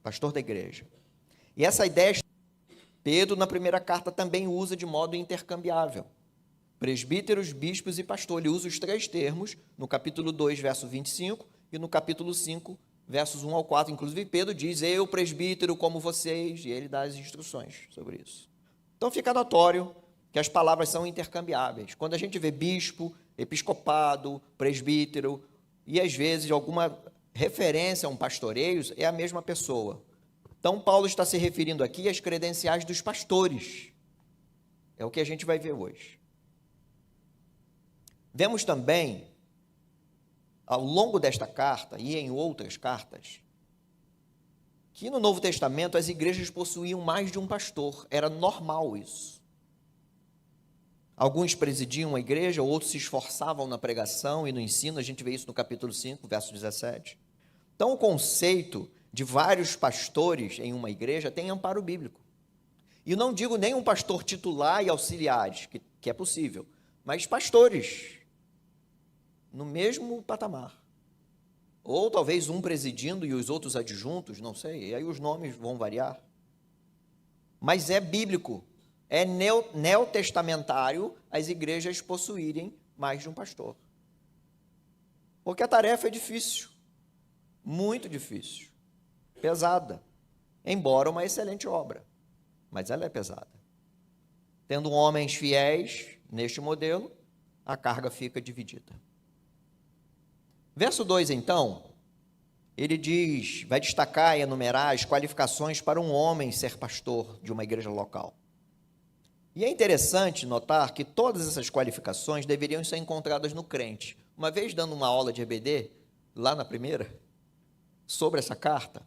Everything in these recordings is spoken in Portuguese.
pastor da igreja. E essa ideia, Pedro, na primeira carta, também usa de modo intercambiável. Presbíteros, bispos e pastor. Ele usa os três termos no capítulo 2, verso 25, e no capítulo 5, versos 1 ao 4. Inclusive, Pedro diz, eu, presbítero, como vocês, e ele dá as instruções sobre isso. Então, fica notório que as palavras são intercambiáveis. Quando a gente vê bispo, episcopado, presbítero, e às vezes alguma referência a um pastoreio, é a mesma pessoa. Então, Paulo está se referindo aqui às credenciais dos pastores. É o que a gente vai ver hoje. Vemos também, ao longo desta carta e em outras cartas, que no Novo Testamento as igrejas possuíam mais de um pastor. Era normal isso. Alguns presidiam a igreja, outros se esforçavam na pregação e no ensino. A gente vê isso no capítulo 5, verso 17. Então, o conceito de vários pastores em uma igreja tem amparo bíblico. E não digo nem um pastor titular e auxiliares, que é possível, mas pastores no mesmo patamar. Ou talvez um presidindo e os outros adjuntos, não sei, e aí os nomes vão variar. Mas é bíblico, é neotestamentário as igrejas possuírem mais de um pastor. Porque a tarefa é difícil, muito difícil, pesada, embora uma excelente obra, mas ela é pesada. Tendo homens fiéis neste modelo, a carga fica dividida. Verso 2, então, ele diz, vai destacar e enumerar as qualificações para um homem ser pastor de uma igreja local. E é interessante notar que todas essas qualificações deveriam ser encontradas no crente. Uma vez dando uma aula de EBD, lá na primeira, sobre essa carta,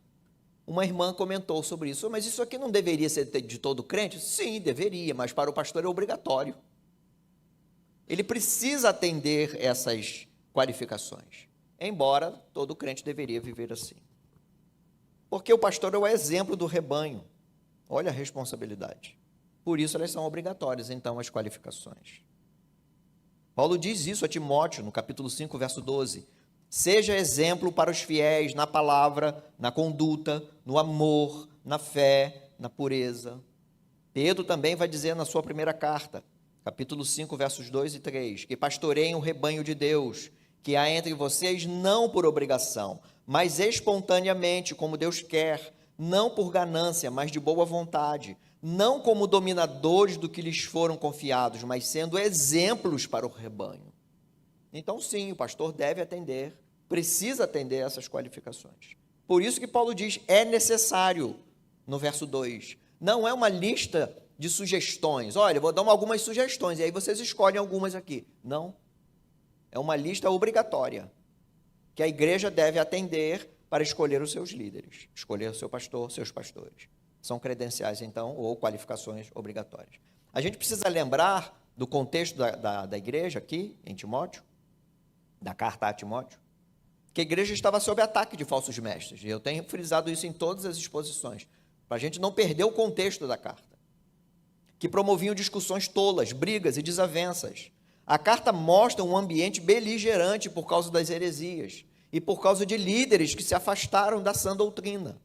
uma irmã comentou sobre isso. Mas isso aqui não deveria ser de todo crente? Sim, deveria, mas para o pastor é obrigatório. Ele precisa atender essas qualificações, embora todo crente deveria viver assim. Porque o pastor é o exemplo do rebanho. Olha a responsabilidade. Por isso elas são obrigatórias, então, as qualificações. Paulo diz isso a Timóteo, no capítulo 5, verso 12. Seja exemplo para os fiéis na palavra, na conduta, no amor, na fé, na pureza. Pedro também vai dizer na sua primeira carta, capítulo 5, versos 2 e 3, que pastoreiem o rebanho de Deus, que há entre vocês não por obrigação, mas espontaneamente, como Deus quer, não por ganância, mas de boa vontade, não como dominadores do que lhes foram confiados, mas sendo exemplos para o rebanho. Então, sim, o pastor deve atender, precisa atender essas qualificações. Por isso que Paulo diz, é necessário, no verso 2, não é uma lista de sugestões. Olha, vou dar algumas sugestões, e aí vocês escolhem algumas aqui. Não. É uma lista obrigatória, que a igreja deve atender para escolher os seus líderes, escolher o seu pastor, seus pastores. São credenciais, então, ou qualificações obrigatórias. A gente precisa lembrar do contexto da igreja aqui, em Timóteo, da carta a Timóteo, que a igreja estava sob ataque de falsos mestres. E eu tenho frisado isso em todas as exposições, para a gente não perder o contexto da carta, que promoviam discussões tolas, brigas e desavenças. A carta mostra um ambiente beligerante por causa das heresias e por causa de líderes que se afastaram da sã doutrina.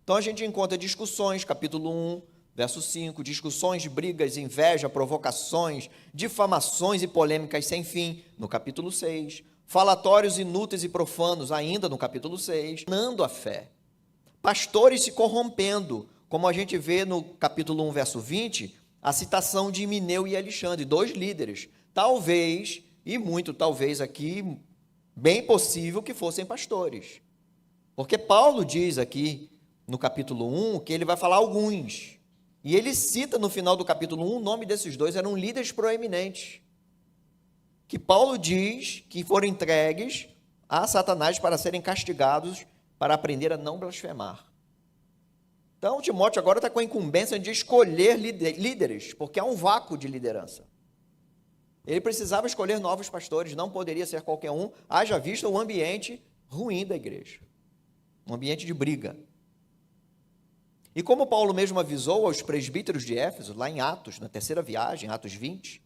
Então, a gente encontra discussões, capítulo 1, verso 5, discussões, brigas, inveja, provocações, difamações e polêmicas sem fim, no capítulo 6, falatórios inúteis e profanos, ainda no capítulo 6, minando a fé. Pastores se corrompendo, como a gente vê no capítulo 1, verso 20, a citação de Himeneu e Alexandre, dois líderes, talvez, e muito talvez aqui, bem possível que fossem pastores. Porque Paulo diz aqui, no capítulo 1, que ele vai falar alguns. E ele cita no final do capítulo 1, o nome desses dois eram líderes proeminentes, que Paulo diz que foram entregues a Satanás para serem castigados, para aprender a não blasfemar. Então, Timóteo agora está com a incumbência de escolher líderes, porque há um vácuo de liderança. Ele precisava escolher novos pastores, não poderia ser qualquer um, haja vista o ambiente ruim da igreja, um ambiente de briga. E como Paulo mesmo avisou aos presbíteros de Éfeso, lá em Atos, na terceira viagem, Atos 20,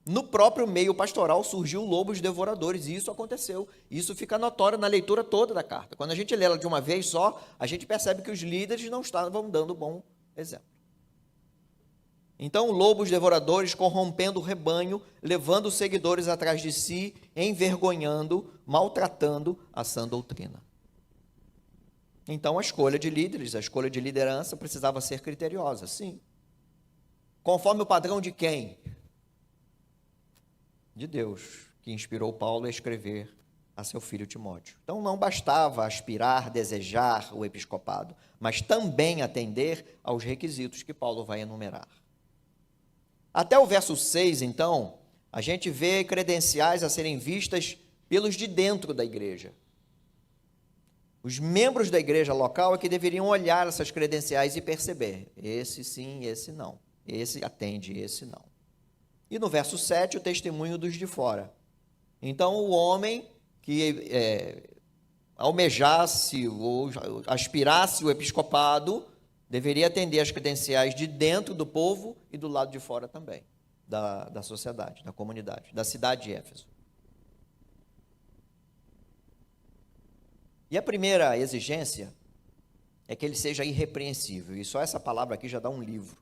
No próprio meio pastoral surgiu lobos devoradores, e isso aconteceu. Isso fica notório na leitura toda da carta. Quando a gente lê ela de uma vez só, a gente percebe que os líderes não estavam dando bom exemplo. Então, lobos devoradores corrompendo o rebanho, levando os seguidores atrás de si, envergonhando, maltratando a sã doutrina. Então, a escolha de líderes, a escolha de liderança precisava ser criteriosa, sim. Conforme o padrão de quem? De Deus, que inspirou Paulo a escrever a seu filho Timóteo. Então, não bastava aspirar, desejar o episcopado, mas também atender aos requisitos que Paulo vai enumerar. Até o verso 6, então, a gente vê credenciais a serem vistas pelos de dentro da igreja. Os membros da igreja local é que deveriam olhar essas credenciais e perceber, esse sim, esse não, esse atende, esse não. E no verso 7, o testemunho dos de fora. Então, o homem que almejasse ou aspirasse o episcopado deveria atender as credenciais de dentro do povo e do lado de fora também, da sociedade, da comunidade, da cidade de Éfeso. E a primeira exigência é que ele seja irrepreensível, e só essa palavra aqui já dá um livro.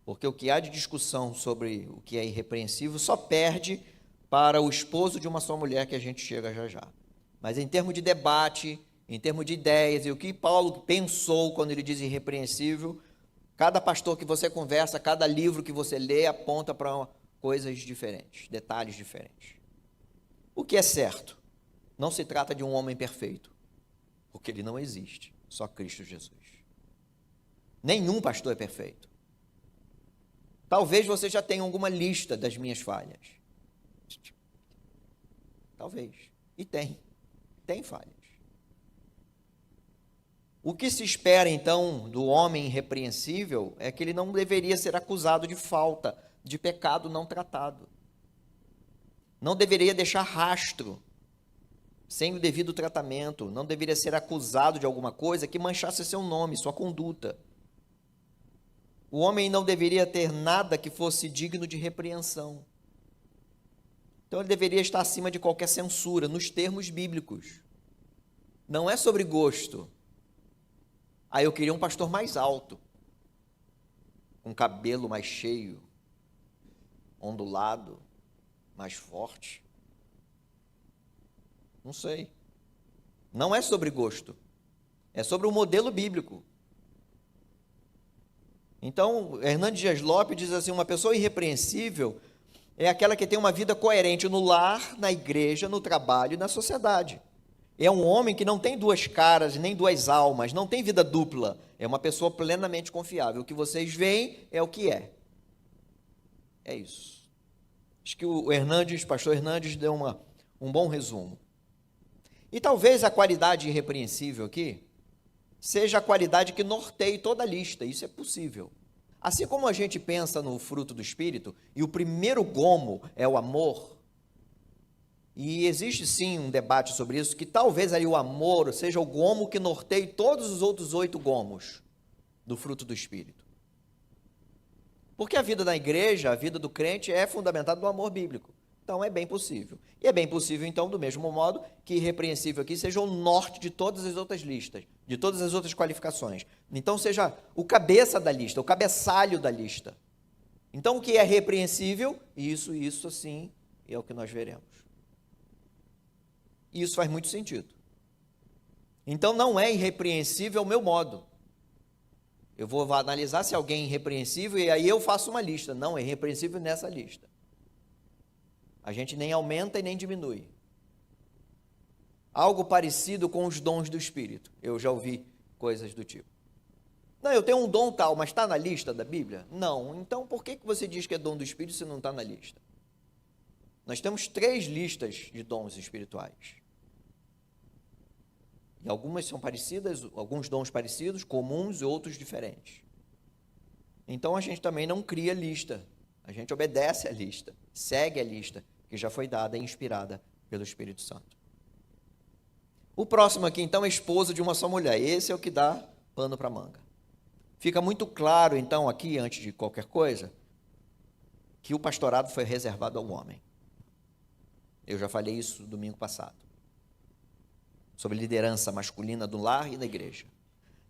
Porque o que há de discussão sobre o que é irrepreensível só perde para o esposo de uma só mulher, que a gente chega já já. Mas em termos de debate, em termos de ideias, e o que Paulo pensou quando ele diz irrepreensível, cada pastor que você conversa, cada livro que você lê, aponta para coisas diferentes, detalhes diferentes. O que é certo? Não se trata de um homem perfeito, porque ele não existe, só Cristo Jesus. Nenhum pastor é perfeito. Talvez você já tenha alguma lista das minhas falhas. Talvez. E tem falhas. O que se espera, então, do homem irrepreensível é que ele não deveria ser acusado de falta, de pecado não tratado. Não deveria deixar rastro sem o devido tratamento, não deveria ser acusado de alguma coisa que manchasse seu nome, sua conduta. O homem não deveria ter nada que fosse digno de repreensão. Então ele deveria estar acima de qualquer censura, nos termos bíblicos. Não é sobre gosto. Eu queria um pastor mais alto, com cabelo mais cheio, ondulado, mais forte. Não sei. Não é sobre gosto. É sobre o modelo bíblico. Então, Hernandes Dias Lopes diz assim, uma pessoa irrepreensível é aquela que tem uma vida coerente no lar, na igreja, no trabalho e na sociedade. É um homem que não tem duas caras, nem duas almas, não tem vida dupla. É uma pessoa plenamente confiável. O que vocês veem é o que é. É isso. Acho que o pastor Hernandes deu um bom resumo. E talvez a qualidade irrepreensível aqui seja a qualidade que norteie toda a lista. Isso é possível. Assim como a gente pensa no fruto do Espírito, e o primeiro gomo é o amor, e existe sim um debate sobre isso, que talvez aí o amor seja o gomo que norteie todos os outros 8 gomos do fruto do Espírito. Porque a vida da igreja, a vida do crente é fundamentada no amor bíblico. Então é bem possível. E é bem possível, então, do mesmo modo, que irrepreensível aqui seja o norte de todas as outras listas, de todas as outras qualificações. Então seja o cabeça da lista, o cabeçalho da lista. Então o que é repreensível? Isso assim é o que nós veremos. E isso faz muito sentido. Então não é irrepreensível o meu modo. Eu vou analisar se alguém é irrepreensível e aí eu faço uma lista. Não, é irrepreensível nessa lista. A gente nem aumenta e nem diminui. Algo parecido com os dons do Espírito. Eu já ouvi coisas do tipo. Não, eu tenho um dom tal, mas está na lista da Bíblia? Não. Então por que você diz que é dom do Espírito se não está na lista? Nós temos 3 listas de dons espirituais. E algumas são parecidas, alguns dons parecidos, comuns e outros diferentes. Então a gente também não cria lista. A gente obedece a lista, segue a lista que já foi dada e inspirada pelo Espírito Santo. O próximo aqui, então, é esposo de uma só mulher. Esse é o que dá pano para manga. Fica muito claro, então, aqui, antes de qualquer coisa, que o pastorado foi reservado ao homem. Eu já falei isso domingo passado, sobre liderança masculina do lar e da igreja.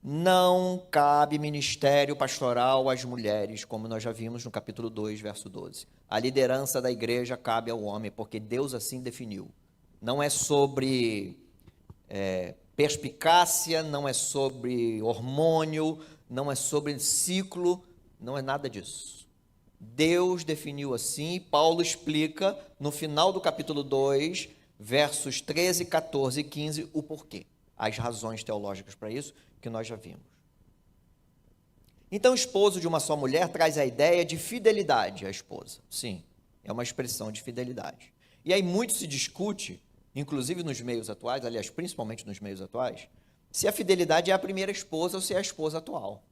Não cabe ministério pastoral às mulheres, como nós já vimos no capítulo 2, verso 12. A liderança da igreja cabe ao homem, porque Deus assim definiu. Não é sobre perspicácia, não é sobre hormônio, não é sobre ciclo, não é nada disso. Deus definiu assim, e Paulo explica no final do capítulo 2, versos 13, 14 e 15, o porquê. As razões teológicas para isso, que nós já vimos. Então, o esposo de uma só mulher traz a ideia de fidelidade à esposa. Sim, é uma expressão de fidelidade. E aí muito se discute, inclusive nos meios atuais, aliás, principalmente nos meios atuais, se a fidelidade é a primeira esposa ou se é a esposa atual.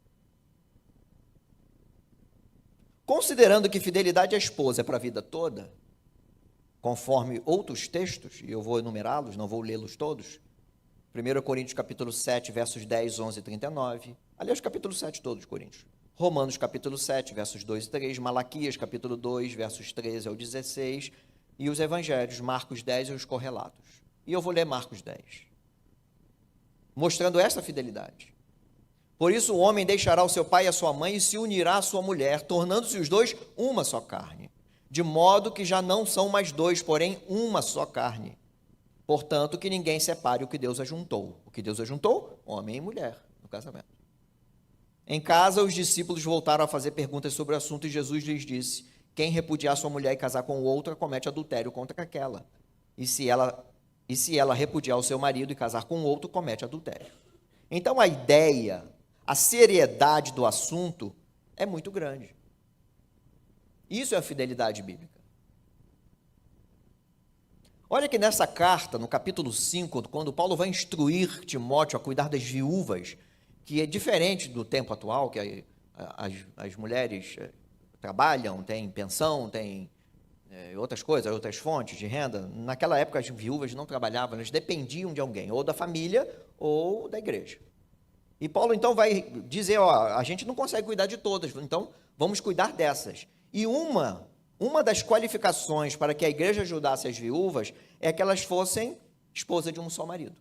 Considerando que fidelidade à esposa é para a vida toda, conforme outros textos, e eu vou enumerá-los, não vou lê-los todos, 1 Coríntios capítulo 7, versos 10, 11 e 39, aliás, capítulo 7 todo de Coríntios, Romanos capítulo 7, versos 2 e 3, Malaquias capítulo 2, versos 13 ao 16, e os evangelhos, Marcos 10 e os correlatos. E eu vou ler Marcos 10, mostrando essa fidelidade. Por isso o homem deixará o seu pai e a sua mãe e se unirá à sua mulher, tornando-se os dois uma só carne, de modo que já não são mais dois, porém uma só carne. Portanto, que ninguém separe o que Deus ajuntou. O que Deus ajuntou? Homem e mulher, no casamento. Em casa, os discípulos voltaram a fazer perguntas sobre o assunto e Jesus lhes disse: quem repudiar sua mulher e casar com outra, comete adultério contra aquela. E se ela repudiar o seu marido e casar com outro, comete adultério. Então, a ideia, a seriedade do assunto é muito grande. Isso é a fidelidade bíblica. Olha que nessa carta, no capítulo 5, quando Paulo vai instruir Timóteo a cuidar das viúvas, que é diferente do tempo atual, que as mulheres trabalham, têm pensão, têm outras coisas, outras fontes de renda. Naquela época as viúvas não trabalhavam, elas dependiam de alguém, ou da família ou da igreja. E Paulo então vai dizer, a gente não consegue cuidar de todas, então vamos cuidar dessas. E uma das qualificações para que a igreja ajudasse as viúvas é que elas fossem esposa de um só marido.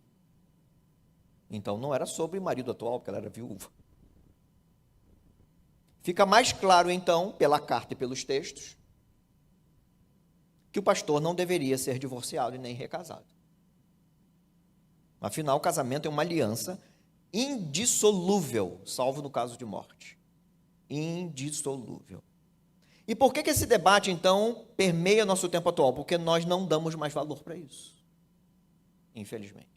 Então, não era sobre o marido atual, porque ela era viúva. Fica mais claro, então, pela carta e pelos textos, que o pastor não deveria ser divorciado e nem recasado. Afinal, o casamento é uma aliança indissolúvel, salvo no caso de morte. Indissolúvel. E por que esse debate, então, permeia nosso tempo atual? Porque nós não damos mais valor para isso. Infelizmente.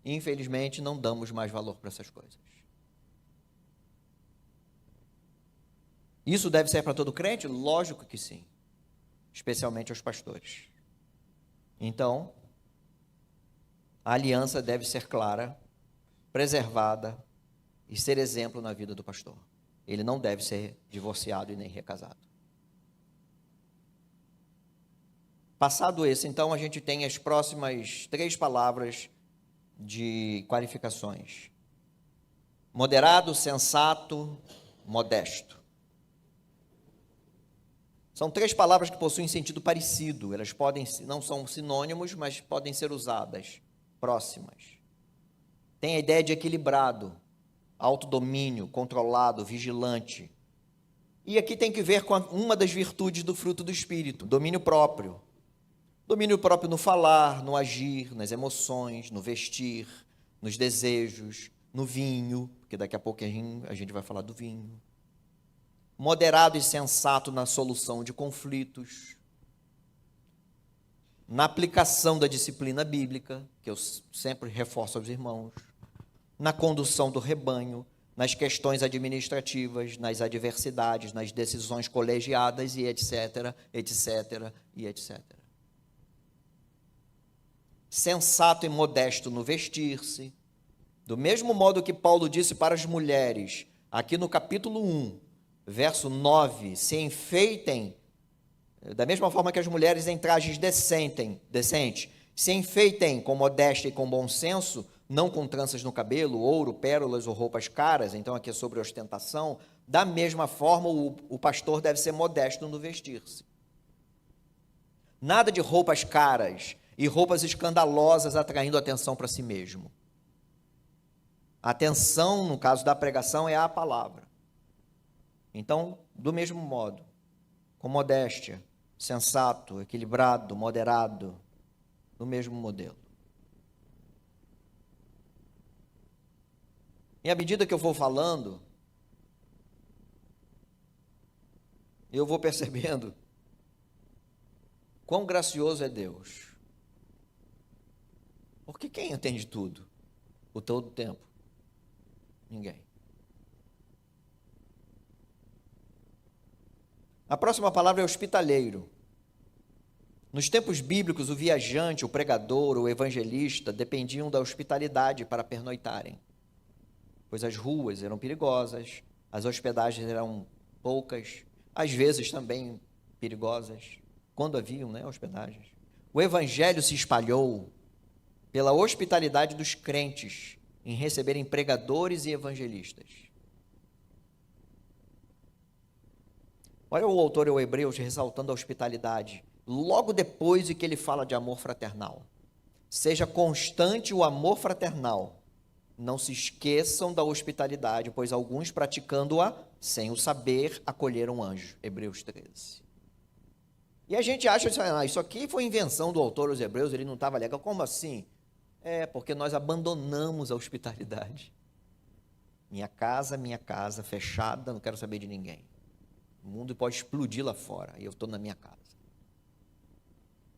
Infelizmente, não damos mais valor para essas coisas. Isso deve ser para todo crente? Lógico que sim. Especialmente aos pastores. Então, a aliança deve ser clara, preservada e ser exemplo na vida do pastor. Ele não deve ser divorciado e nem recasado. Passado esse, então, a gente tem as próximas 3 palavras de qualificações: moderado, sensato, modesto. São 3 palavras que possuem sentido parecido. Elas não são sinônimos, mas podem ser usadas, próximas. Tem a ideia de equilibrado, autodomínio, controlado, vigilante. E aqui tem que ver com uma das virtudes do fruto do Espírito, domínio próprio. Domínio próprio no falar, no agir, nas emoções, no vestir, nos desejos, no vinho, porque daqui a pouco a gente vai falar do vinho. Moderado e sensato na solução de conflitos, na aplicação da disciplina bíblica, que eu sempre reforço aos irmãos, na condução do rebanho, nas questões administrativas, nas adversidades, nas decisões colegiadas e etc, etc e etc. Sensato e modesto no vestir-se, do mesmo modo que Paulo disse para as mulheres, aqui no capítulo 1, verso 9, se enfeitem, da mesma forma que as mulheres em trajes decentes, se enfeitem com modéstia e com bom senso, não com tranças no cabelo, ouro, pérolas ou roupas caras. Então aqui é sobre ostentação, Da mesma forma, o pastor deve ser modesto no vestir-se. Nada de roupas caras e roupas escandalosas atraindo atenção para si mesmo. A atenção, no caso da pregação, é a palavra. Então, do mesmo modo, com modéstia, sensato, equilibrado, moderado, no mesmo modelo. E à medida que eu vou falando, eu vou percebendo quão gracioso é Deus. Porque quem entende tudo? O todo tempo? Ninguém. A próxima palavra é hospitaleiro. Nos tempos bíblicos, o viajante, o pregador, o evangelista dependiam da hospitalidade para pernoitarem, pois as ruas eram perigosas, as hospedagens eram poucas, às vezes também perigosas, quando haviam, hospedagens. O evangelho se espalhou pela hospitalidade dos crentes em receberem pregadores e evangelistas. Olha o autor ao Hebreus ressaltando a hospitalidade, logo depois de que ele fala de amor fraternal. Seja constante o amor fraternal. Não se esqueçam da hospitalidade, pois alguns praticando-a, sem o saber, acolheram um anjo. Hebreus 13. E a gente acha, isso aqui foi invenção do autor aos Hebreus, ele não estava legal. Como assim? Porque nós abandonamos a hospitalidade. Minha casa, fechada, não quero saber de ninguém. O mundo pode explodir lá fora, e eu estou na minha casa.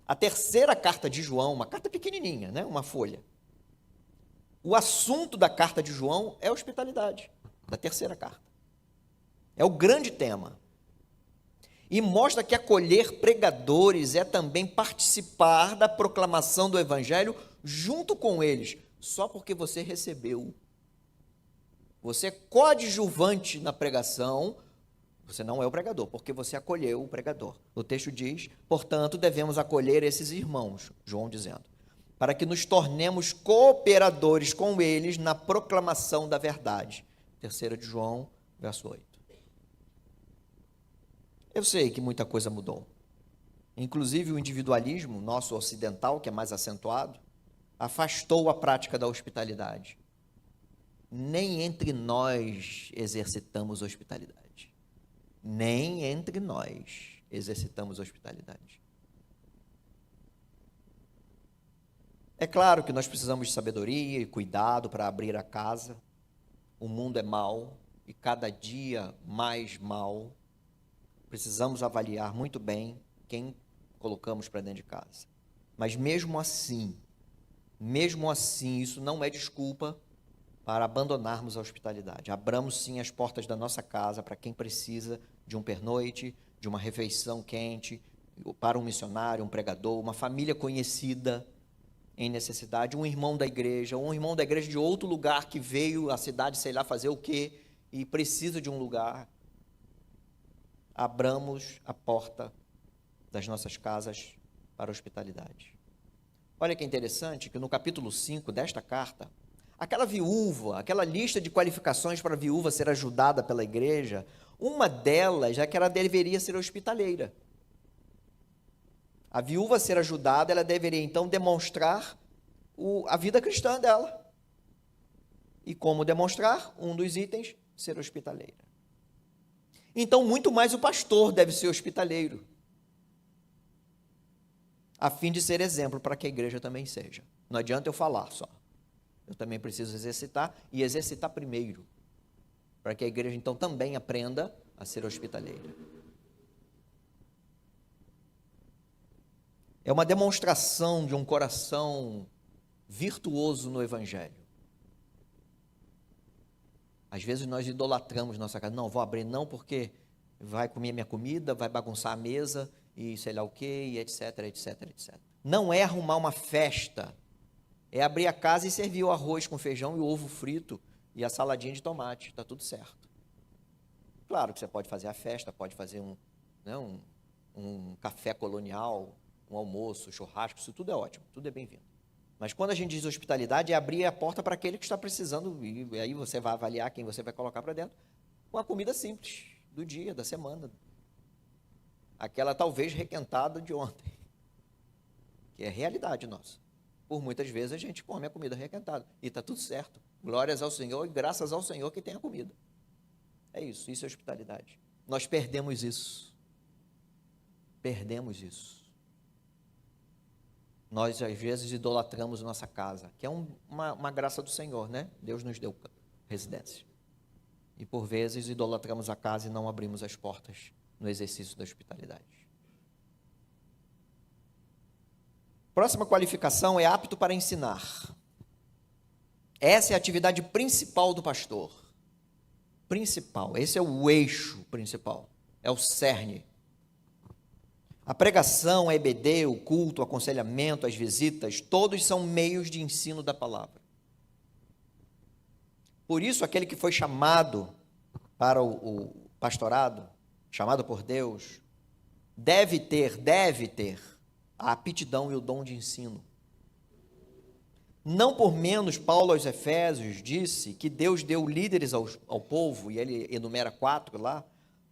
A terceira carta de João, uma carta pequenininha, uma folha. O assunto da carta de João é a hospitalidade, da terceira carta. É o grande tema. E mostra que acolher pregadores é também participar da proclamação do evangelho junto com eles, só porque você recebeu. Você é coadjuvante na pregação, você não é o pregador, porque você acolheu o pregador. O texto diz, portanto, devemos acolher esses irmãos, João dizendo, para que nos tornemos cooperadores com eles na proclamação da verdade. 3 de João, verso 8. Eu sei que muita coisa mudou. Inclusive o individualismo, nosso ocidental, que é mais acentuado, afastou a prática da hospitalidade. Nem entre nós exercitamos hospitalidade. Nem entre nós exercitamos hospitalidade. É claro que nós precisamos de sabedoria e cuidado para abrir a casa. O mundo é mau e cada dia mais mau. Precisamos avaliar muito bem quem colocamos para dentro de casa. Mas mesmo assim, isso não é desculpa para abandonarmos a hospitalidade. Abramos sim as portas da nossa casa para quem precisa de um pernoite, de uma refeição quente, para um missionário, um pregador, uma família conhecida em necessidade, um irmão da igreja, ou um irmão da igreja de outro lugar que veio à cidade, sei lá, fazer o quê, e precisa de um lugar. Abramos a porta das nossas casas para a hospitalidade. Olha que interessante que no capítulo 5 desta carta, aquela viúva, aquela lista de qualificações para a viúva ser ajudada pela igreja, uma delas é que ela deveria ser hospitaleira. A viúva ser ajudada, ela deveria então demonstrar a vida cristã dela. E como demonstrar? Um dos itens, ser hospitaleira. Então, muito mais o pastor deve ser hospitaleiro, a fim de ser exemplo para que a igreja também seja. Não adianta eu falar só. Eu também preciso exercitar, e exercitar primeiro, para que a igreja então também aprenda a ser hospitaleira. É uma demonstração de um coração virtuoso no evangelho. Às vezes nós idolatramos nossa casa. Não, vou abrir não, porque vai comer minha comida, vai bagunçar a mesa, e sei lá o quê, e etc, etc, etc. Não é arrumar uma festa, é abrir a casa e servir o arroz com feijão e o ovo frito e a saladinha de tomate, está tudo certo. Claro que você pode fazer a festa, pode fazer um café colonial, um almoço, churrasco, isso tudo é ótimo, tudo é bem-vindo. Mas quando a gente diz hospitalidade, é abrir a porta para aquele que está precisando, e aí você vai avaliar quem você vai colocar para dentro, com a comida simples do dia, da semana. Aquela talvez requentada de ontem, que é realidade nossa. Por muitas vezes a gente come a comida requentada e está tudo certo. Glórias ao Senhor e graças ao Senhor que tem a comida. É isso é hospitalidade. Nós perdemos isso. Perdemos isso. Nós, às vezes, idolatramos nossa casa, que é uma graça do Senhor, né? Deus nos deu residência. E, por vezes, idolatramos a casa e não abrimos as portas no exercício da hospitalidade. Próxima qualificação é apto para ensinar. Essa é a atividade principal do pastor. Principal, esse é o eixo principal, é o cerne. A pregação, a EBD, o culto, o aconselhamento, as visitas, todos são meios de ensino da palavra. Por isso, aquele que foi chamado para o pastorado, chamado por Deus, deve ter a aptidão e o dom de ensino. Não por menos, Paulo aos Efésios disse que Deus deu líderes ao povo, e ele enumera 4 lá,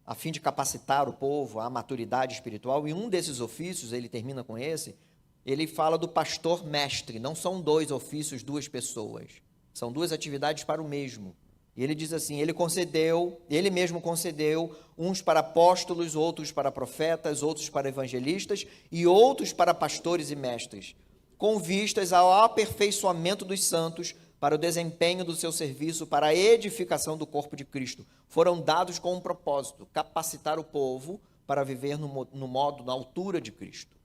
a fim de capacitar o povo à maturidade espiritual, e um desses ofícios, ele termina com esse, ele fala do pastor mestre, não são 2 ofícios, 2 pessoas, são 2 atividades para o mesmo. E ele diz assim, ele mesmo concedeu, uns para apóstolos, outros para profetas, outros para evangelistas, e outros para pastores e mestres, com vistas ao aperfeiçoamento dos santos, para o desempenho do seu serviço, para a edificação do corpo de Cristo. Foram dados com um propósito, capacitar o povo para viver na altura de Cristo.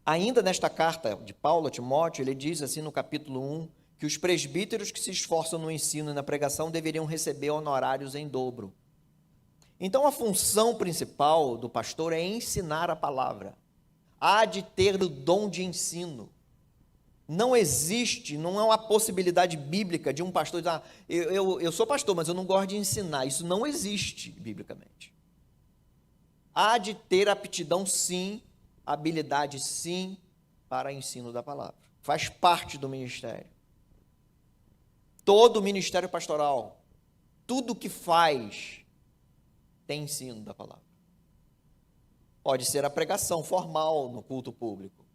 Ainda nesta carta de Paulo a Timóteo, ele diz assim no capítulo 1, que os presbíteros que se esforçam no ensino e na pregação deveriam receber honorários em dobro. Então, a função principal do pastor é ensinar a palavra. Há de ter o dom de ensino. Não existe, não é uma possibilidade bíblica de um pastor dizer, eu sou pastor, mas eu não gosto de ensinar. Isso não existe biblicamente. Há de ter aptidão sim, habilidade sim, para ensino da palavra. Faz parte do ministério. Todo o ministério pastoral, tudo que faz, tem ensino da palavra. Pode ser a pregação formal no culto público.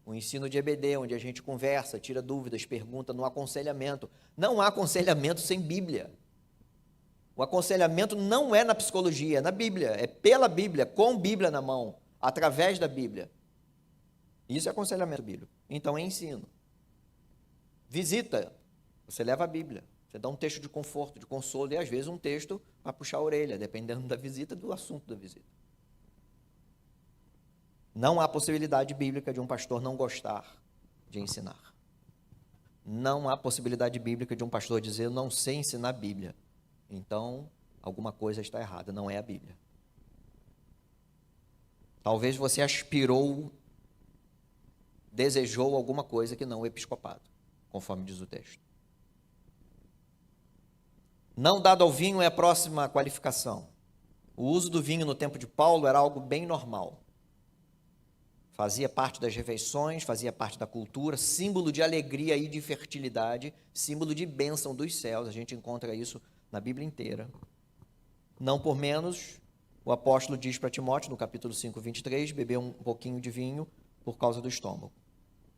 O ensino de EBD, onde a gente conversa, tira dúvidas, pergunta, no aconselhamento. Não há aconselhamento sem Bíblia. O aconselhamento não é na psicologia, é na Bíblia. É pela Bíblia, com Bíblia na mão, através da Bíblia. Isso é aconselhamento bíblico. Então é ensino. Visita, você leva a Bíblia. Você dá um texto de conforto, de consolo, e às vezes um texto para puxar a orelha, dependendo da visita, do assunto da visita. Não há possibilidade bíblica de um pastor não gostar de ensinar. Não há possibilidade bíblica de um pastor dizer, eu não sei ensinar a Bíblia. Então, alguma coisa está errada, não é a Bíblia. Talvez você aspirou, desejou alguma coisa que não o episcopado, conforme diz o texto. Não dado ao vinho é a próxima qualificação. O uso do vinho no tempo de Paulo era algo bem normal. Fazia parte das refeições, fazia parte da cultura, símbolo de alegria e de fertilidade, símbolo de bênção dos céus. A gente encontra isso na Bíblia inteira. Não por menos, o apóstolo diz para Timóteo, no capítulo 5, 23, beber um pouquinho de vinho por causa do estômago.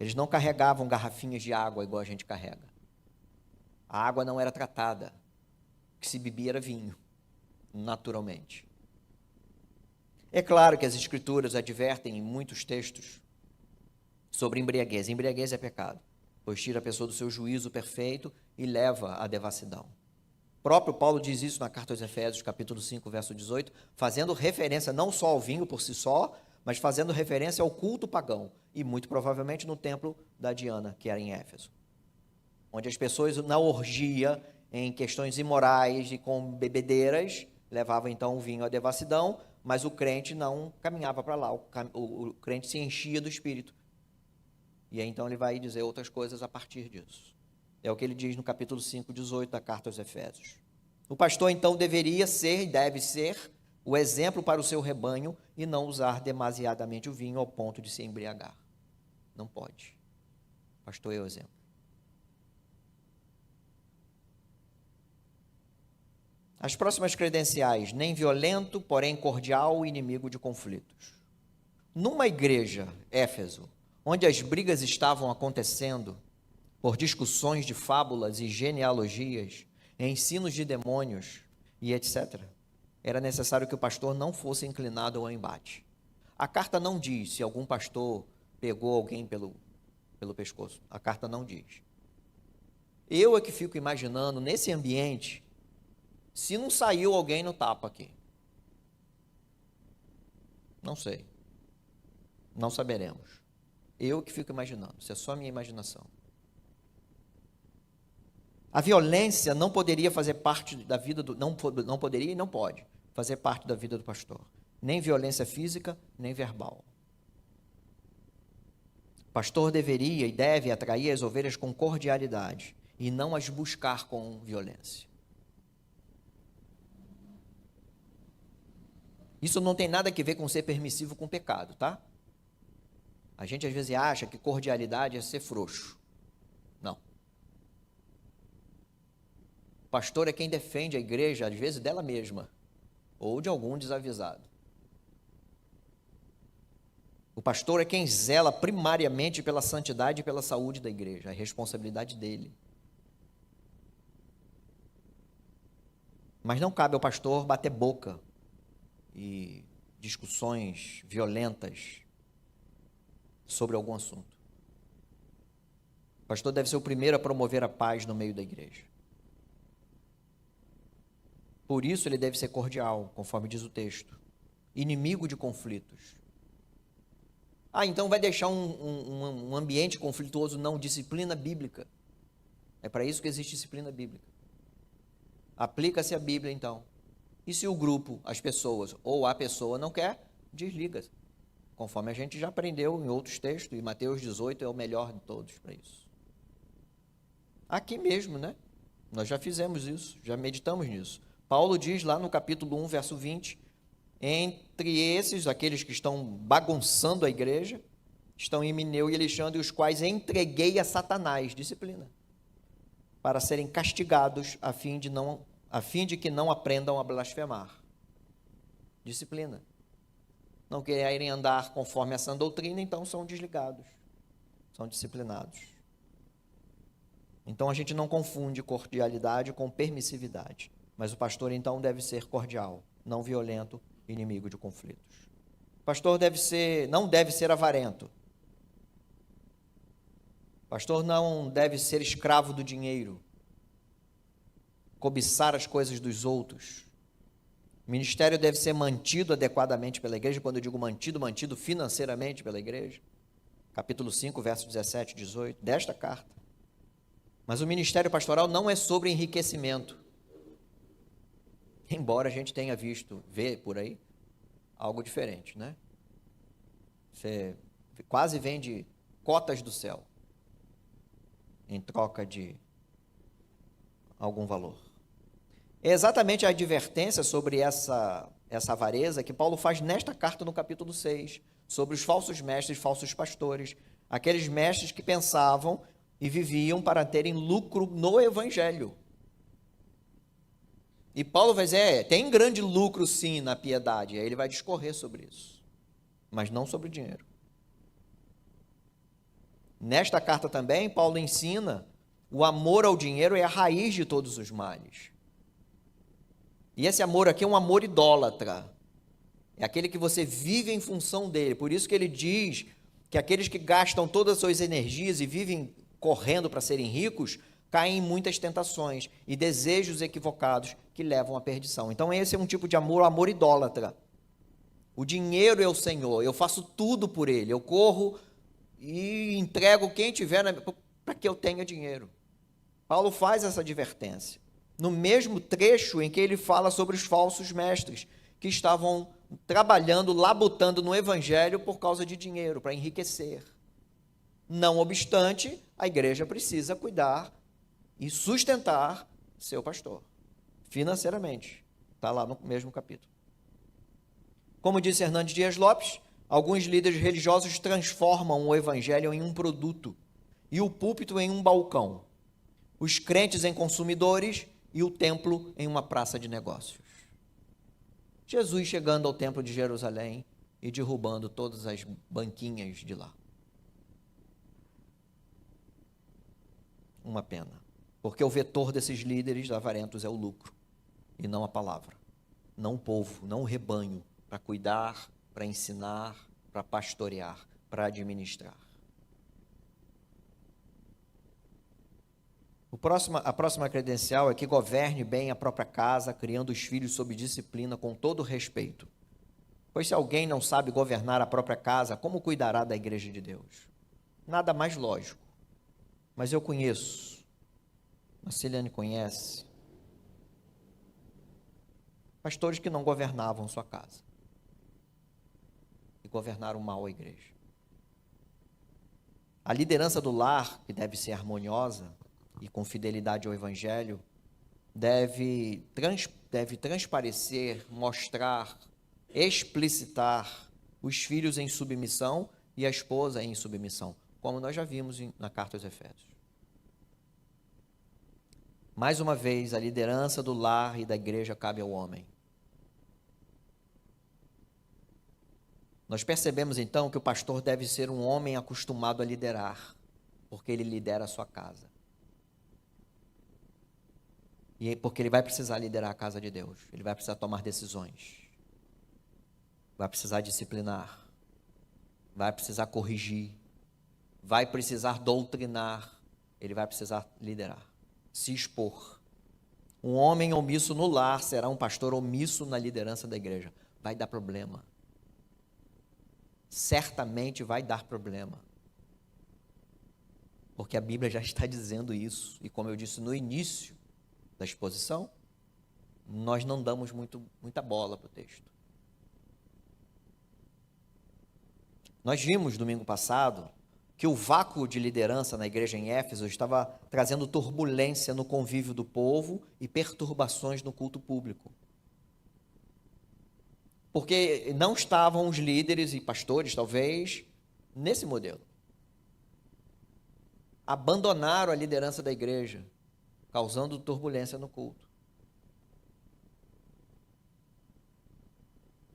Eles não carregavam garrafinhas de água igual a gente carrega. A água não era tratada. O que se bebia era vinho, naturalmente. É claro que as Escrituras advertem em muitos textos sobre embriaguez. Embriaguez é pecado, pois tira a pessoa do seu juízo perfeito e leva à devassidão. O próprio Paulo diz isso na carta aos Efésios, capítulo 5, verso 18, fazendo referência não só ao vinho por si só, mas fazendo referência ao culto pagão, e muito provavelmente no templo da Diana, que era em Éfeso, onde as pessoas na orgia, em questões imorais e com bebedeiras, levavam então o vinho à devassidão, mas o crente não caminhava para lá, o crente se enchia do Espírito. E aí, então ele vai dizer outras coisas a partir disso. É o que ele diz no capítulo 5, 18 da carta aos Efésios. O pastor então deveria ser e deve ser o exemplo para o seu rebanho e não usar demasiadamente o vinho ao ponto de se embriagar. Não pode. O pastor é o exemplo. As próximas credenciais: nem violento, porém cordial, inimigo de conflitos. Numa igreja, Éfeso, onde as brigas estavam acontecendo por discussões de fábulas e genealogias, ensinos de demônios e etc., era necessário que o pastor não fosse inclinado ao embate. A carta não diz se algum pastor pegou alguém pelo pescoço. A carta não diz. Eu é que fico imaginando, nesse ambiente, se não saiu alguém no tapa aqui. Não sei. Não saberemos. Eu que fico imaginando. Isso é só a minha imaginação. A violência não poderia fazer parte da vida do... Não poderia e não pode fazer parte da vida do pastor. Nem violência física, nem verbal. O pastor deveria e deve atrair as ovelhas com cordialidade e não as buscar com violência. Isso não tem nada a ver com ser permissivo com o pecado, tá? A gente às vezes acha que cordialidade é ser frouxo. Não. O pastor é quem defende a igreja, às vezes, dela mesma, ou de algum desavisado. O pastor é quem zela primariamente pela santidade e pela saúde da igreja, a responsabilidade dele. Mas não cabe ao pastor bater boca e discussões violentas sobre algum assunto. O pastor deve ser o primeiro a promover a paz no meio da igreja. Por isso ele deve ser cordial, conforme diz o texto. Inimigo de conflitos. Então vai deixar um ambiente conflituoso? Não, disciplina bíblica. É para isso que existe disciplina bíblica. Aplica-se a Bíblia, então. E se o grupo, as pessoas, ou a pessoa não quer, desliga-se. Conforme a gente já aprendeu em outros textos, e Mateus 18 é o melhor de todos para isso. Aqui mesmo, né? Nós já fizemos isso, já meditamos nisso. Paulo diz lá no capítulo 1, verso 20, entre esses, aqueles que estão bagunçando a igreja, estão Himeneu e Alexandre, os quais entreguei a Satanás, disciplina, para serem castigados a fim de que não aprendam a blasfemar. Disciplina. Não querem andar conforme essa doutrina, então são desligados, são disciplinados. Então a gente não confunde cordialidade com permissividade, mas o pastor então deve ser cordial, não violento, inimigo de conflitos. O pastor não deve ser avarento. O pastor não deve ser escravo do dinheiro, cobiçar as coisas dos outros. O ministério deve ser mantido adequadamente pela igreja. Quando eu digo mantido financeiramente pela igreja. Capítulo 5, versos 17 e 18, desta carta. Mas o ministério pastoral não é sobre enriquecimento. Embora a gente tenha vê por aí, algo diferente, né? Você quase vende cotas do céu em troca de algum valor. É exatamente a advertência sobre essa avareza que Paulo faz nesta carta no capítulo 6, sobre os falsos mestres, falsos pastores, aqueles mestres que pensavam e viviam para terem lucro no evangelho. E Paulo vai dizer, tem grande lucro sim na piedade, aí ele vai discorrer sobre isso, mas não sobre o dinheiro. Nesta carta também, Paulo ensina o amor ao dinheiro é a raiz de todos os males. E esse amor aqui é um amor idólatra. É aquele que você vive em função dele. Por isso que ele diz que aqueles que gastam todas as suas energias e vivem correndo para serem ricos, caem em muitas tentações e desejos equivocados que levam à perdição. Então esse é um tipo de amor, o amor idólatra. O dinheiro é o Senhor, eu faço tudo por ele, eu corro e entrego quem tiver para que eu tenha dinheiro. Paulo faz essa advertência. No mesmo trecho em que ele fala sobre os falsos mestres, que estavam trabalhando, labutando no evangelho por causa de dinheiro, para enriquecer. Não obstante, a igreja precisa cuidar e sustentar seu pastor, financeiramente. Está lá no mesmo capítulo. Como disse Hernandes Dias Lopes, alguns líderes religiosos transformam o evangelho em um produto e o púlpito em um balcão. Os crentes em consumidores e o templo em uma praça de negócios. Jesus chegando ao templo de Jerusalém e derrubando todas as banquinhas de lá. Uma pena, porque o vetor desses líderes avarentos é o lucro e não a palavra, não o povo, não o rebanho, para cuidar, para ensinar, para pastorear, para administrar. A próxima credencial é que governe bem a própria casa, criando os filhos sob disciplina com todo respeito. Pois se alguém não sabe governar a própria casa, como cuidará da igreja de Deus? Nada mais lógico. Mas eu conheço, a Celiane conhece, pastores que não governavam sua casa e governaram mal a igreja. A liderança do lar, que deve ser harmoniosa e com fidelidade ao evangelho, deve transparecer, mostrar, explicitar os filhos em submissão e a esposa em submissão, como nós já vimos na carta aos Efésios. Mais uma vez, a liderança do lar e da igreja cabe ao homem. Nós percebemos então que o pastor deve ser um homem acostumado a liderar, porque ele lidera a sua casa. E porque ele vai precisar liderar a casa de Deus, ele vai precisar tomar decisões, vai precisar disciplinar, vai precisar corrigir, vai precisar doutrinar, ele vai precisar liderar, se expor. Um homem omisso no lar será um pastor omisso na liderança da igreja. Vai dar problema. Certamente vai dar problema. Porque a Bíblia já está dizendo isso. E como eu disse no início da exposição, nós não damos muita bola para o texto. Nós vimos domingo passado que o vácuo de liderança na igreja em Éfeso estava trazendo turbulência no convívio do povo e perturbações no culto público. Porque não estavam os líderes e pastores, talvez, nesse modelo. Abandonaram a liderança da igreja, causando turbulência no culto.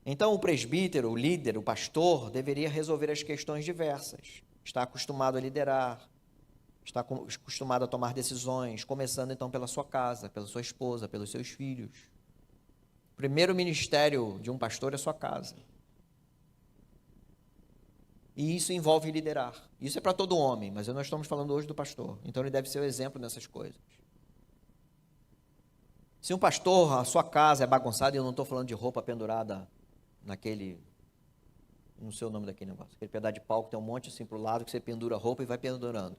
Então, o presbítero, o líder, o pastor, deveria resolver as questões diversas. Está acostumado a liderar, está acostumado a tomar decisões, começando então pela sua casa, pela sua esposa, pelos seus filhos. O primeiro ministério de um pastor é a sua casa. E isso envolve liderar. Isso é para todo homem, mas nós estamos falando hoje do pastor. Então ele deve ser o exemplo nessas coisas. Se um pastor, a sua casa é bagunçada, e eu não estou falando de roupa pendurada naquele, não sei o nome daquele negócio, aquele pedaço de pau que tem um monte assim para o lado, que você pendura a roupa e vai pendurando.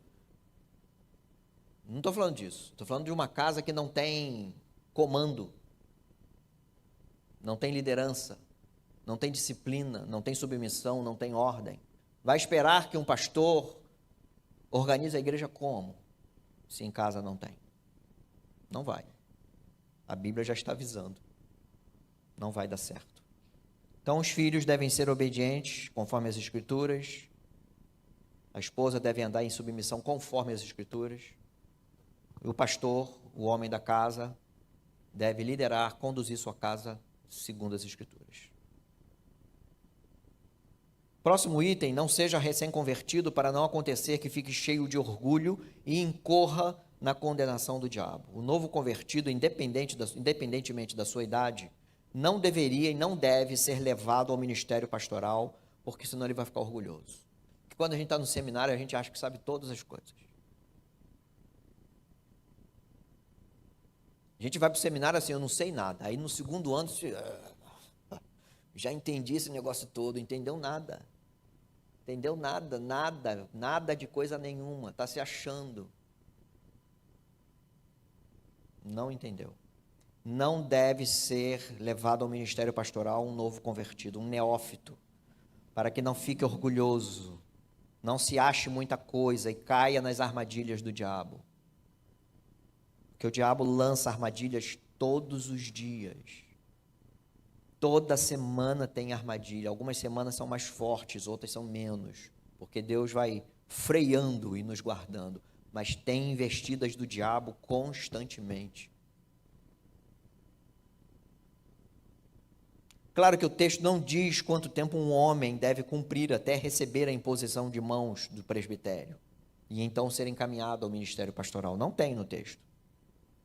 Não estou falando disso. Estou falando de uma casa que não tem comando, não tem liderança, não tem disciplina, não tem submissão, não tem ordem. Vai esperar que um pastor organize a igreja como? Se em casa não tem. Não vai. A Bíblia já está avisando. Não vai dar certo. Então, os filhos devem ser obedientes, conforme as Escrituras. A esposa deve andar em submissão, conforme as Escrituras. E o pastor, o homem da casa, deve liderar, conduzir sua casa segundo as Escrituras. Próximo item, não seja recém-convertido para não acontecer que fique cheio de orgulho e incorra na condenação do diabo. O novo convertido, independentemente da sua idade, não deveria e não deve ser levado ao ministério pastoral, porque senão ele vai ficar orgulhoso. Porque quando a gente está no seminário, a gente acha que sabe todas as coisas. A gente vai para o seminário assim, eu não sei nada. Aí no segundo ano, já entendi esse negócio todo, entendeu nada. Entendeu nada, nada de coisa nenhuma, está se achando. Não entendeu. Não deve ser levado ao ministério pastoral um novo convertido, um neófito, para que não fique orgulhoso, não se ache muita coisa e caia nas armadilhas do diabo. Porque o diabo lança armadilhas todos os dias. Toda semana tem armadilha. Algumas semanas são mais fortes, outras são menos, porque Deus vai freando e nos guardando. Mas tem investidas do diabo constantemente. Claro que o texto não diz quanto tempo um homem deve cumprir até receber a imposição de mãos do presbitério e então ser encaminhado ao ministério pastoral. Não tem no texto.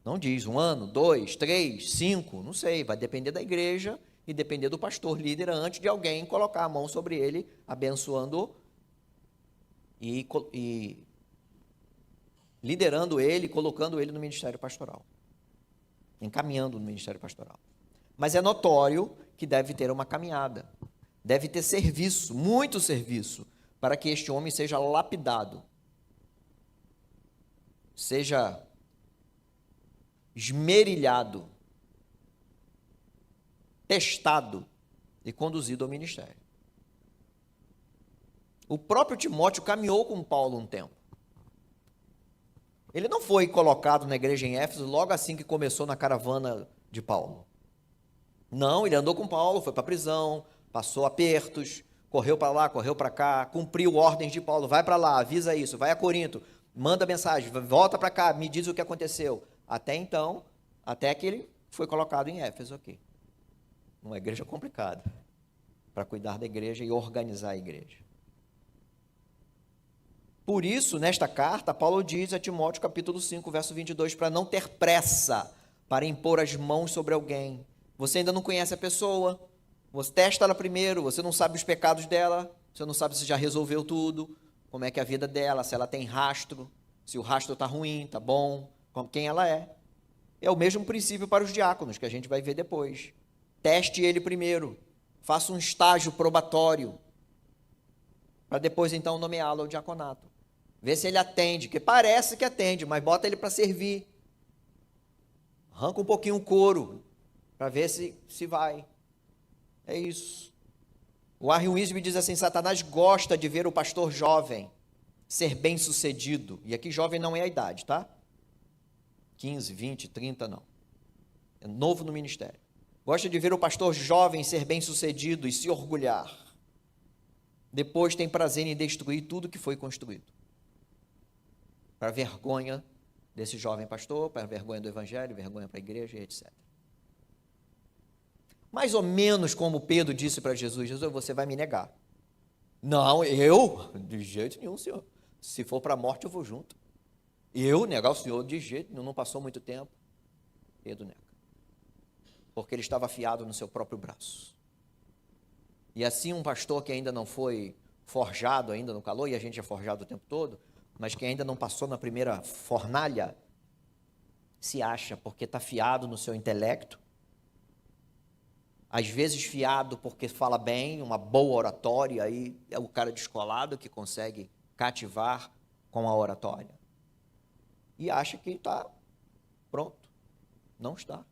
Não diz 1 ano, 2, 3, 5, não sei, vai depender da igreja e depender do pastor líder antes de alguém colocar a mão sobre ele, abençoando e liderando ele, colocando ele no ministério pastoral, encaminhando no ministério pastoral. Mas é notório que deve ter uma caminhada, deve ter serviço, muito serviço, para que este homem seja lapidado, seja esmerilhado, testado e conduzido ao ministério. O próprio Timóteo caminhou com Paulo um tempo. Ele não foi colocado na igreja em Éfeso logo assim que começou na caravana de Paulo. Não, ele andou com Paulo, foi para a prisão, passou apertos, correu para lá, correu para cá, cumpriu ordens de Paulo, vai para lá, avisa isso, vai a Corinto, manda mensagem, volta para cá, me diz o que aconteceu. Até então, até que ele foi colocado em Éfeso aqui. Uma igreja complicada, para cuidar da igreja e organizar a igreja. Por isso, nesta carta, Paulo diz a Timóteo, capítulo 5, verso 22, para não ter pressa para impor as mãos sobre alguém. Você ainda não conhece a pessoa, você testa ela primeiro, você não sabe os pecados dela, você não sabe se já resolveu tudo, como é que é a vida dela, se ela tem rastro, se o rastro está ruim, está bom, quem ela é. É o mesmo princípio para os diáconos, que a gente vai ver depois. Teste ele primeiro, faça um estágio probatório, para depois então nomeá-lo ao diaconato. Vê se ele atende, que parece que atende, mas bota ele para servir. Arranca um pouquinho o couro, para ver se vai. É isso. O Warren Wiersbe diz assim: Satanás gosta de ver o pastor jovem ser bem-sucedido. E aqui jovem não é a idade, tá? 15, 20, 30, não. É novo no ministério. Gosta de ver o pastor jovem ser bem-sucedido e se orgulhar. Depois tem prazer em destruir tudo que foi construído. Para vergonha desse jovem pastor, para vergonha do evangelho, vergonha para a igreja, etc. Mais ou menos como Pedro disse para Jesus: Jesus, você vai me negar. Não, eu? De jeito nenhum, Senhor. Se for para a morte, eu vou junto. Eu negar o Senhor? De jeito nenhum, não passou muito tempo. Pedro nega. Porque ele estava afiado no seu próprio braço. E assim um pastor que ainda não foi forjado ainda no calor, e a gente é forjado o tempo todo, mas que ainda não passou na primeira fornalha, se acha porque está fiado no seu intelecto, às vezes fiado porque fala bem, uma boa oratória, aí é o cara descolado que consegue cativar com a oratória. E acha que está pronto. Não está.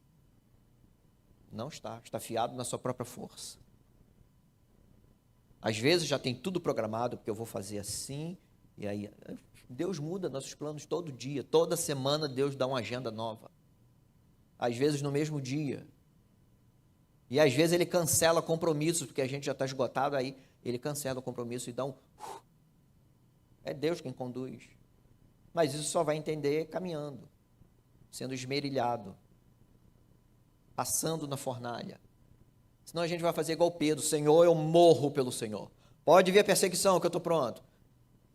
Não está. Está fiado na sua própria força. Às vezes já tem tudo programado, porque eu vou fazer assim, e aí Deus muda nossos planos todo dia, toda semana Deus dá uma agenda nova. Às vezes no mesmo dia. E às vezes ele cancela compromissos, porque a gente já está esgotado, aí ele cancela o compromisso e dá um... É Deus quem conduz. Mas isso só vai entender caminhando, sendo esmerilhado, passando na fornalha. Senão a gente vai fazer igual Pedro: Senhor, eu morro pelo Senhor. Pode vir a perseguição que eu estou pronto.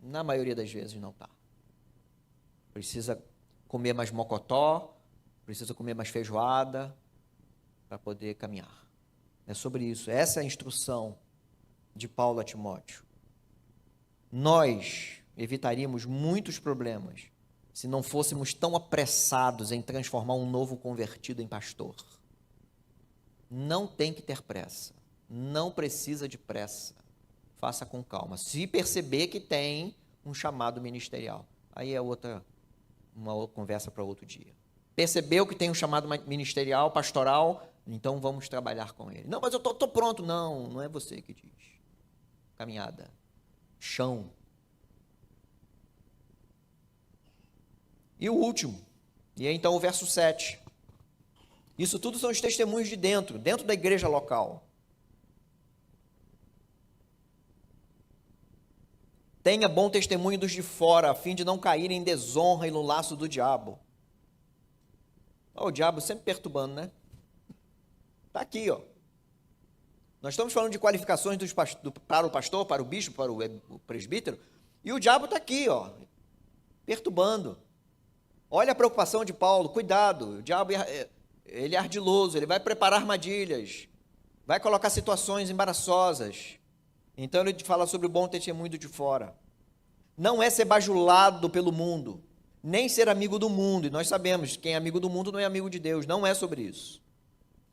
Na maioria das vezes não está. Precisa comer mais mocotó, precisa comer mais feijoada para poder caminhar. É sobre isso. Essa é a instrução de Paulo a Timóteo. Nós evitaríamos muitos problemas se não fôssemos tão apressados em transformar um novo convertido em pastor. Não tem que ter pressa. Não precisa de pressa. Faça com calma. Se perceber que tem um chamado ministerial, aí é uma outra conversa para outro dia. Percebeu que tem um chamado ministerial, pastoral, então vamos trabalhar com ele. Não, mas eu estou pronto. Não, não é você que diz. Caminhada. Chão. E o último, e é então o verso 7. Isso tudo são os testemunhos de dentro da igreja local. Tenha bom testemunho dos de fora, a fim de não cair em desonra e no laço do diabo. O diabo sempre perturbando, né? Está aqui, ó. Nós estamos falando de qualificações para o pastor, para o bispo, para o presbítero, e o diabo está aqui, ó, perturbando. Olha a preocupação de Paulo, cuidado, o diabo ele é ardiloso, ele vai preparar armadilhas, vai colocar situações embaraçosas. Então ele fala sobre o bom testemunho de fora. Não é ser bajulado pelo mundo, nem ser amigo do mundo, e nós sabemos que quem é amigo do mundo não é amigo de Deus, não é sobre isso.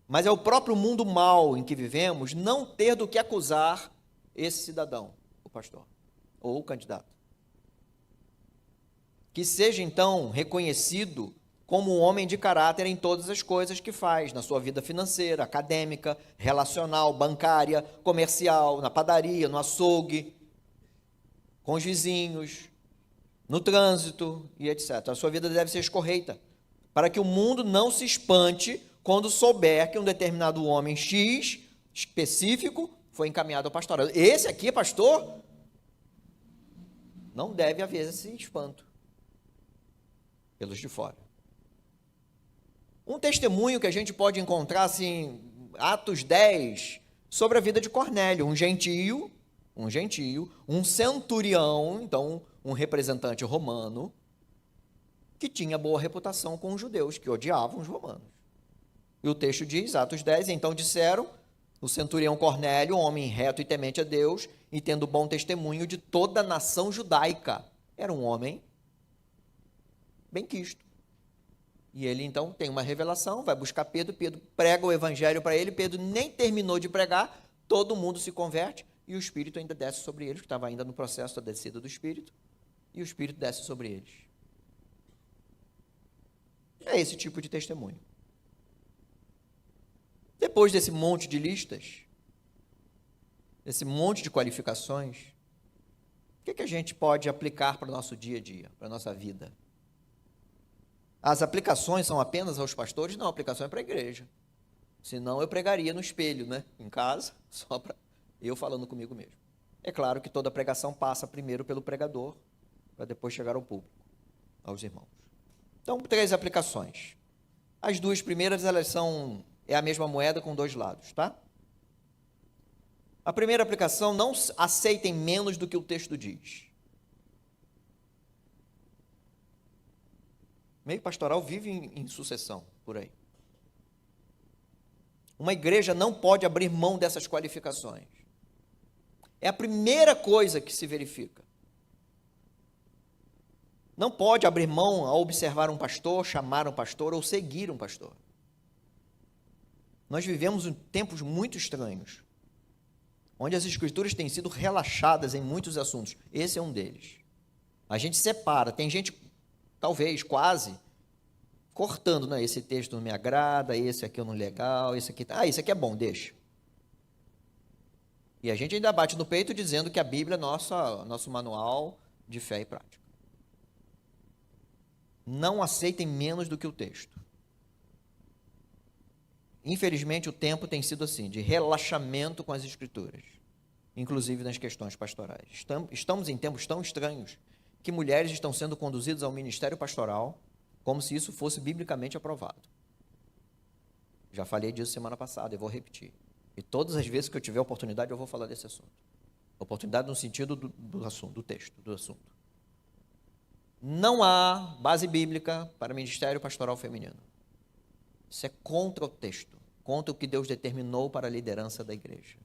Mas é o próprio mundo mau em que vivemos não ter do que acusar esse cidadão, o pastor, ou o candidato. Que seja, então, reconhecido como um homem de caráter em todas as coisas que faz, na sua vida financeira, acadêmica, relacional, bancária, comercial, na padaria, no açougue, com os vizinhos, no trânsito e etc. A sua vida deve ser escorreita, para que o mundo não se espante quando souber que um determinado homem X, específico, foi encaminhado ao pastorado. Esse aqui, pastor, não deve haver esse espanto pelos de fora. Um testemunho que a gente pode encontrar, assim, Atos 10, sobre a vida de Cornélio, um gentio, um centurião, então um representante romano, que tinha boa reputação com os judeus, que odiavam os romanos. E o texto diz, Atos 10, então disseram, o centurião Cornélio, um homem reto e temente a Deus, e tendo bom testemunho de toda a nação judaica. Era um homem benquisto. E ele então tem uma revelação, vai buscar Pedro, Pedro prega o evangelho para ele, Pedro nem terminou de pregar, todo mundo se converte, e o Espírito ainda desce sobre eles, que estava ainda no processo da descida do Espírito, e o Espírito desce sobre eles. É esse tipo de testemunho. Depois desse monte de listas, desse monte de qualificações, o que a gente pode aplicar para o nosso dia a dia, para a nossa vida? As aplicações são apenas aos pastores? Não, a aplicação é para a igreja. Senão eu pregaria no espelho, né? Em casa, só para eu falando comigo mesmo. É claro que toda pregação passa primeiro pelo pregador, para depois chegar ao público, aos irmãos. Então, 3 aplicações. As 2 primeiras, é a mesma moeda com 2 lados, tá? A primeira aplicação, não aceitem menos do que o texto diz. Meio pastoral vive em sucessão, por aí. Uma igreja não pode abrir mão dessas qualificações. É a primeira coisa que se verifica. Não pode abrir mão a observar um pastor, chamar um pastor ou seguir um pastor. Nós vivemos em tempos muito estranhos, onde as escrituras têm sido relaxadas em muitos assuntos. Esse é um deles. A gente separa, tem gente, talvez, quase, cortando, né? Esse texto não me agrada, esse aqui não é legal, esse aqui é bom, deixa. E a gente ainda bate no peito dizendo que a Bíblia é nosso manual de fé e prática. Não aceitem menos do que o texto. Infelizmente, o tempo tem sido assim, de relaxamento com as escrituras, inclusive nas questões pastorais. Estamos em tempos tão estranhos que mulheres estão sendo conduzidas ao ministério pastoral como se isso fosse biblicamente aprovado. Já falei disso semana passada, eu vou repetir. E todas as vezes que eu tiver oportunidade, eu vou falar desse assunto. Oportunidade no sentido do assunto, do texto, do assunto. Não há base bíblica para ministério pastoral feminino. Isso é contra o texto, contra o que Deus determinou para a liderança da igreja.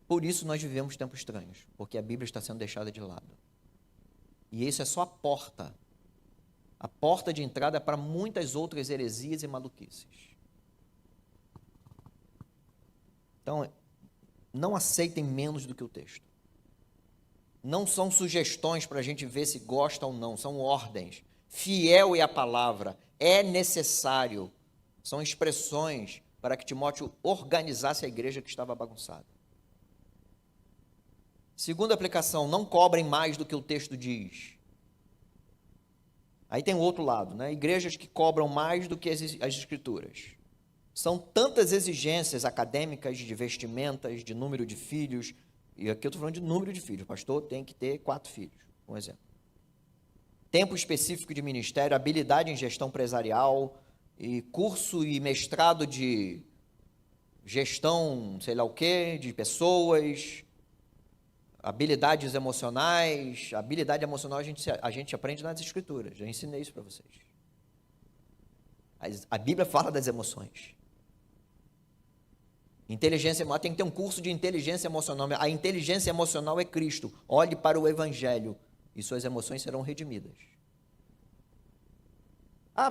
Por isso nós vivemos tempos estranhos, porque a Bíblia está sendo deixada de lado. E isso é só a porta. A porta de entrada para muitas outras heresias e maluquices. Então, não aceitem menos do que o texto. Não são sugestões para a gente ver se gosta ou não, são ordens. Fiel é a palavra, é necessário. São expressões para que Timóteo organizasse a igreja que estava bagunçada. Segunda aplicação, não cobrem mais do que o texto diz. Aí tem o outro lado, né? Igrejas que cobram mais do que as escrituras. São tantas exigências acadêmicas de vestimentas, de número de filhos, e aqui eu estou falando de número de filhos, o pastor tem que ter 4 filhos, um exemplo. Tempo específico de ministério, habilidade em gestão empresarial, e curso e mestrado de gestão, sei lá o quê, de pessoas, habilidades emocionais. Habilidade emocional a gente aprende nas escrituras, já ensinei isso para vocês. A Bíblia fala das emoções. Inteligência emocional, tem que ter um curso de inteligência emocional. A inteligência emocional é Cristo. Olhe para o Evangelho e suas emoções serão redimidas.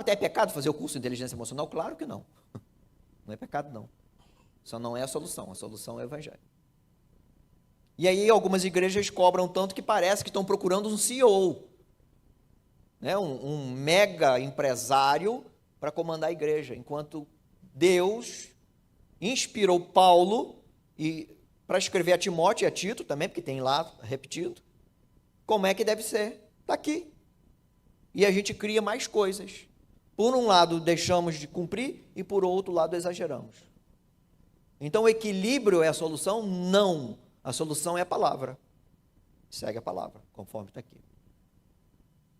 É pecado fazer o curso de inteligência emocional? Claro que não. Não é pecado, não. Só não é a solução é o Evangelho. E aí algumas igrejas cobram tanto que parece que estão procurando um CEO, né? um mega empresário para comandar a igreja, enquanto Deus inspirou Paulo para escrever a Timóteo e a Tito também, porque tem lá repetido, como é que deve ser. Está aqui. E a gente cria mais coisas. Por um lado, deixamos de cumprir e por outro lado, exageramos. Então, o equilíbrio é a solução? Não. A solução é a palavra. Segue a palavra, conforme está aqui.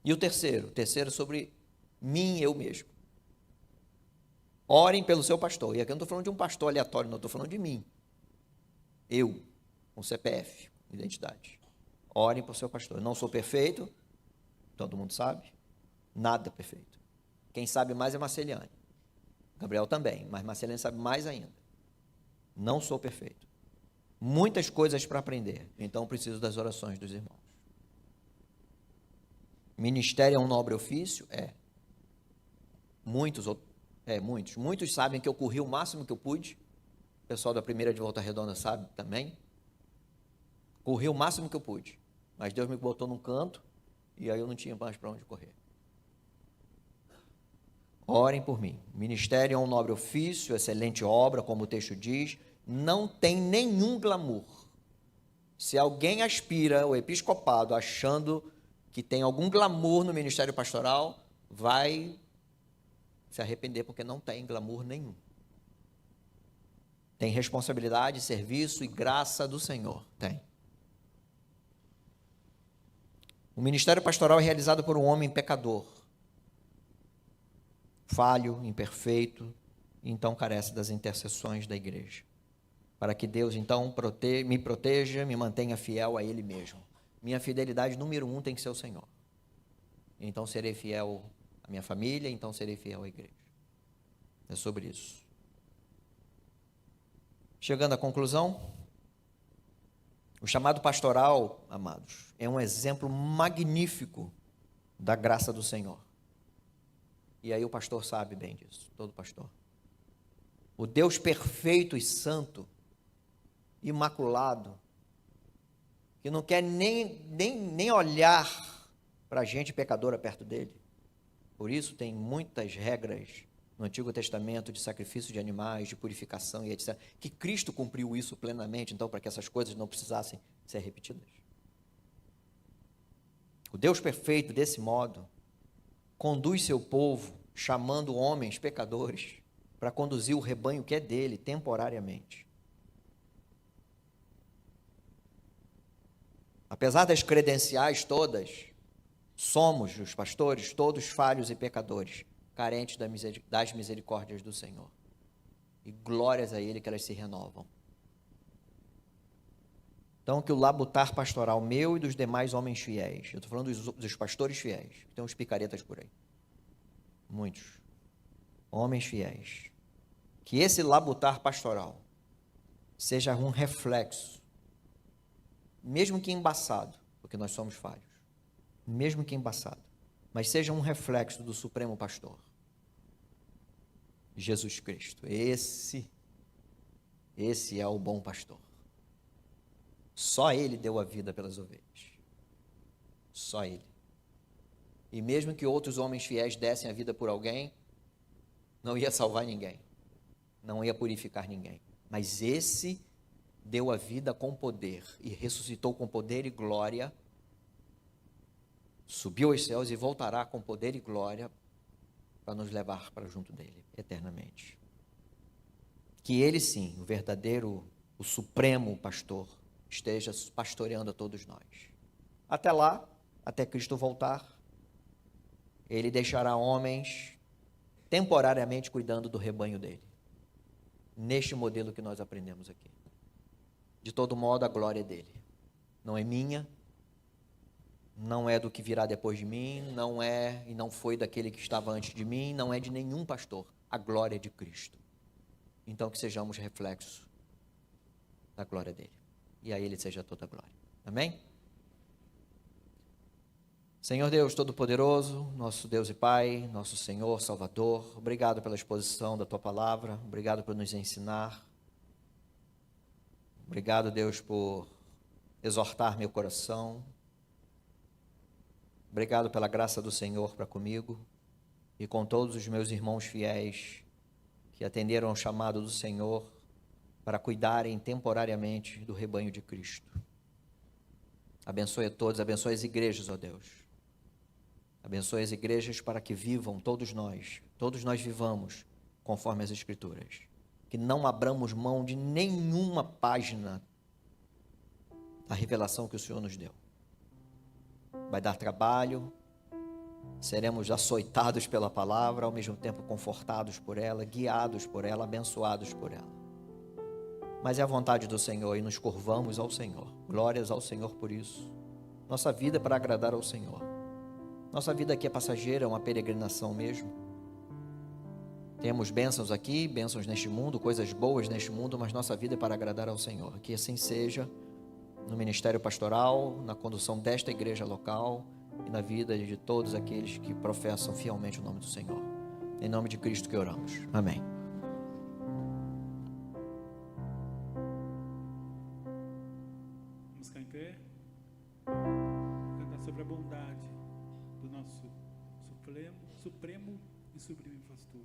E o terceiro sobre mim e eu mesmo. Orem pelo seu pastor. E aqui eu não estou falando de um pastor aleatório, não, estou falando de mim. Eu, com CPF, identidade. Orem pelo seu pastor. Eu não sou perfeito, todo mundo sabe. Nada perfeito. Quem sabe mais é Marceliane. Gabriel também, mas Marceliane sabe mais ainda. Não sou perfeito. Muitas coisas para aprender, então preciso das orações dos irmãos. Ministério é um nobre ofício? Muitos sabem que eu corri o máximo que eu pude. O pessoal da primeira de Volta Redonda sabe também. Corri o máximo que eu pude, mas Deus me botou num canto e aí eu não tinha mais para onde correr. Orem por mim. Ministério é um nobre ofício, excelente obra, como o texto diz, não tem nenhum glamour. Se alguém aspira ao episcopado achando que tem algum glamour no ministério pastoral, vai se arrepender, porque não tem glamour nenhum. Tem responsabilidade, serviço e graça do Senhor. Tem. O ministério pastoral é realizado por um homem pecador, falho, imperfeito, então carece das intercessões da igreja. Para que Deus, então, me proteja, me mantenha fiel a Ele mesmo. Minha fidelidade número 1 tem que ser o Senhor. Então serei fiel à minha família, então serei fiel à igreja. É sobre isso. Chegando à conclusão, o chamado pastoral, amados, é um exemplo magnífico da graça do Senhor. E aí o pastor sabe bem disso, todo pastor. O Deus perfeito e santo, imaculado, que não quer nem olhar para a gente pecadora perto dele. Por isso tem muitas regras no Antigo Testamento de sacrifício de animais, de purificação e etc. Que Cristo cumpriu isso plenamente, então, para que essas coisas não precisassem ser repetidas. O Deus perfeito, desse modo, conduz seu povo, chamando homens pecadores, para conduzir o rebanho que é dele, temporariamente. Apesar das credenciais todas, somos, os pastores, todos falhos e pecadores, carentes das misericórdias do Senhor. E glórias a Ele que elas se renovam. Então, que o labutar pastoral meu e dos demais homens fiéis, eu estou falando dos pastores fiéis, tem uns picaretas por aí, muitos, homens fiéis, que esse labutar pastoral seja um reflexo, mesmo que embaçado, porque nós somos falhos, mesmo que embaçado, mas seja um reflexo do Supremo Pastor, Jesus Cristo. Esse é o bom pastor. Só Ele deu a vida pelas ovelhas. Só Ele. E mesmo que outros homens fiéis dessem a vida por alguém, não ia salvar ninguém, não ia purificar ninguém. Mas esse deu a vida com poder e ressuscitou com poder e glória, subiu aos céus e voltará com poder e glória para nos levar para junto dele eternamente. Que ele sim, o verdadeiro, o supremo pastor, esteja pastoreando a todos nós. Até lá, até Cristo voltar, ele deixará homens temporariamente cuidando do rebanho dele. neste modelo que nós aprendemos aqui. De todo modo, a glória é dele. Não é minha, não é do que virá depois de mim, não é e não foi daquele que estava antes de mim, não é de nenhum pastor. A glória é de Cristo. Então que sejamos reflexos da glória dele. E a ele seja toda a glória. Amém? Senhor Deus Todo-Poderoso, nosso Deus e Pai, nosso Senhor, Salvador, obrigado pela exposição da Tua Palavra, obrigado por nos ensinar, obrigado, Deus, por exortar meu coração, obrigado pela graça do Senhor para comigo e com todos os meus irmãos fiéis que atenderam ao chamado do Senhor para cuidarem temporariamente do rebanho de Cristo. Abençoe a todos, abençoe as igrejas, ó Deus. Abençoe as igrejas para que vivam, todos nós vivamos conforme as Escrituras. Que não abramos mão de nenhuma página da revelação que o Senhor nos deu. Vai dar trabalho, seremos açoitados pela palavra, ao mesmo tempo confortados por ela, guiados por ela, abençoados por ela. Mas é a vontade do Senhor e nos curvamos ao Senhor. Glórias ao Senhor por isso. Nossa vida é para agradar ao Senhor. Nossa vida aqui é passageira, é uma peregrinação mesmo. Temos bênçãos aqui, bênçãos neste mundo, coisas boas neste mundo, mas nossa vida é para agradar ao Senhor. Que assim seja no ministério pastoral, na condução desta igreja local e na vida de todos aqueles que professam fielmente o nome do Senhor. Em nome de Cristo que oramos. Amém. Vamos ficar em pé. Cantar sobre a bondade do nosso supremo e sublime pastor.